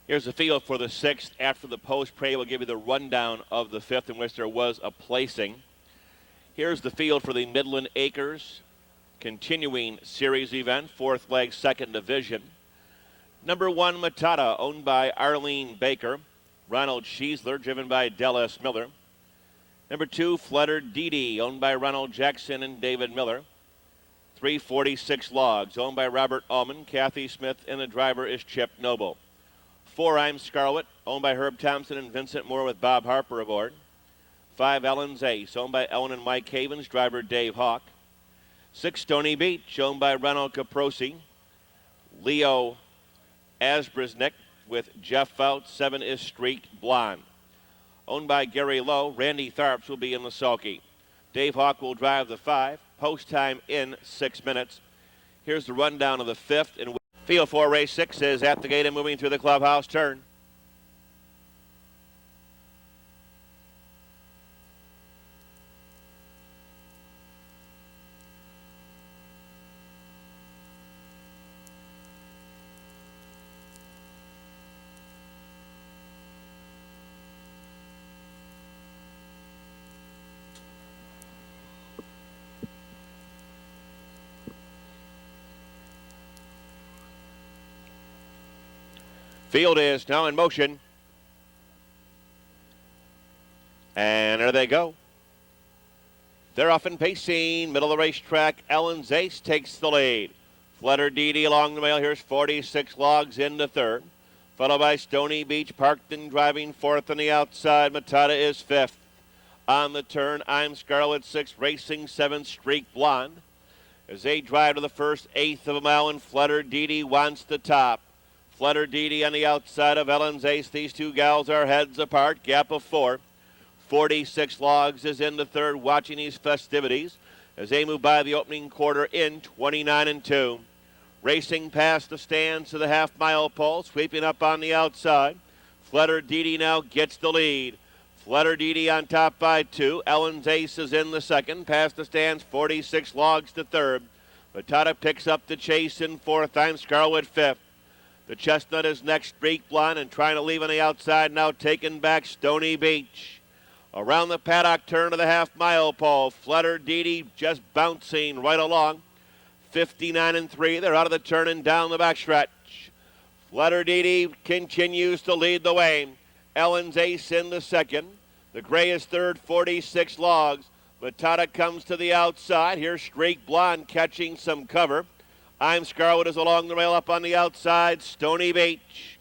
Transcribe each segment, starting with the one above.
Here's the field for the sixth. After the post parade, we'll give you the rundown of the fifth in which there was a placing. Here's the field for the Midland Acres continuing series event, fourth leg, second division. Number 1, Matata, owned by Arlene Baker. Ronald Schiesler, driven by Del S. Miller. Number 2, FLEDER DEE, owned by Ronald Jackson and David Miller. 346 Logs, owned by Robert Ullman, Kathy Smith, and the driver is Chip Noble. 4, I'm Scarlet, owned by Herb Thompson and Vincent Moore with Bob Harper aboard. 5, Ellen's Ace, owned by Ellen and Mike Havens, driver Dave Hawk. 6, Stony Beach, owned by Ronald Caprosi. Leo Asbrisnick with Jeff Fout. 7 is Streaked Blonde. Owned by Gary Lowe, Randy Tharps will be in the sulky. Dave Hawk will drive the 5. Post time in 6 minutes. Here's the rundown of the fifth. And field 4, race 6 is at the gate and moving through the clubhouse turn. Field is now in motion. And there they go. They're off and pacing. Middle of the racetrack, Ellen's Ace takes the lead. FLEDER DEE along the rail. Here's 46 Logs into third. Followed by Stony Beach, parked and driving fourth on the outside. Matata is fifth. On the turn, I'm Scarlet 6, racing 7, Streak Blonde. As they drive to the first eighth of a mile, and FLEDER DEE wants the top. FLEDER DEE on the outside of Ellen's Ace. These two gals are heads apart, gap of 4. 46 Logs is in the third, watching these festivities as they move by the opening quarter in 29-2. Racing past the stands to the half-mile pole, sweeping up on the outside. FLEDER DEE now gets the lead. FLEDER DEE on top by 2. Ellen's Ace is in the second. Past the stands, 46 Logs to third. Matata picks up the chase in fourth. I'm Scarlet fifth. The Chestnut is next, Streak Blonde, and trying to leave on the outside now, taken back Stony Beach. Around the paddock turn to the half-mile pole, FLEDER DEE just bouncing right along. 59-3, they're out of the turn and down the backstretch. FLEDER DEE continues to lead the way. Ellen's Ace in the second. The gray is third, 46 Logs. Matata comes to the outside. Here's Streak Blonde catching some cover. I'm Scarlet is along the rail up on the outside. Stony Beach.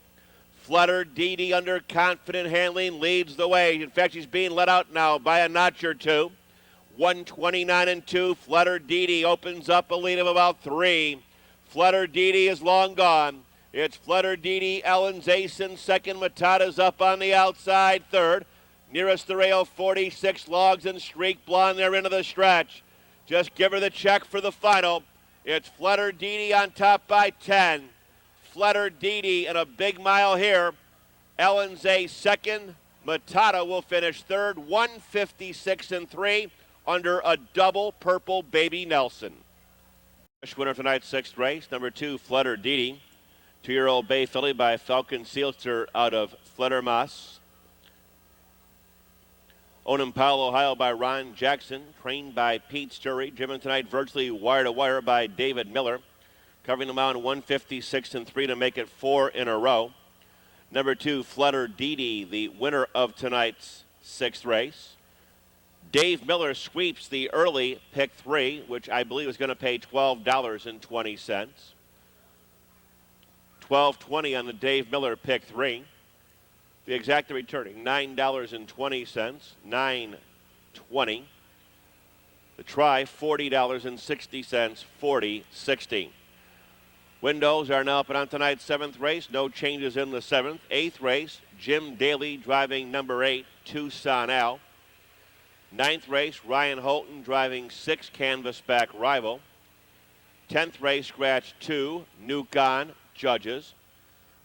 FLEDER DEE under confident handling leads the way. In fact, she's being let out now by a notch or two. 129-2. FLEDER DEE opens up a lead of about 3. FLEDER DEE is long gone. It's FLEDER DEE, Ellen's Ace in second. Matata's up on the outside third. Nearest the rail, 46 Logs and Streak Blonde. They're into the stretch. Just give her the check for the final. It's FLEDER DEE on top by 10. FLEDER DEE in a big mile here. Ellen's Ace second. Matata will finish third, 156-3 under a double purple Baby Nelson. Winner of tonight's sixth race, number 2, FLEDER DEE. 2-year-old bay filly by Falcon Sealster out of Fledermass. Owned in Powell, Ohio by Ron Jackson, trained by Pete Sturry, driven tonight virtually wire-to-wire by David Miller, covering the mile in 156-3 to make it 4 in a row. Number 2, FLEDER DEE, the winner of tonight's sixth race. Dave Miller sweeps the early pick 3, which I believe is going to pay $12.20. $12.20 on the Dave Miller pick 3. The exacta returning, $9.20, $9.20. The try, $40.60, $40.60. Windows are now up and on tonight's seventh race. No changes in the seventh. Eighth race, Jim Daly driving number 8, Tucson Al. Ninth race, Ryan Holton driving 6, Canvasback Rival. 10th race, scratch 2, Nukon, Judges.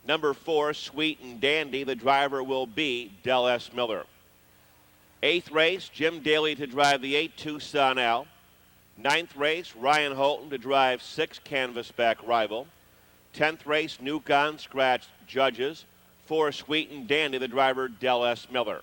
Number 4, Sweet and Dandy. The driver will be Del S. Miller. 8th race, Jim Daly to drive the 8, Tucson Al. 9th race, Ryan Holton to drive 6, Canvasback Rival. 10th race, Nukon, scratched Judges. for Sweet and Dandy, the driver, Del S. Miller.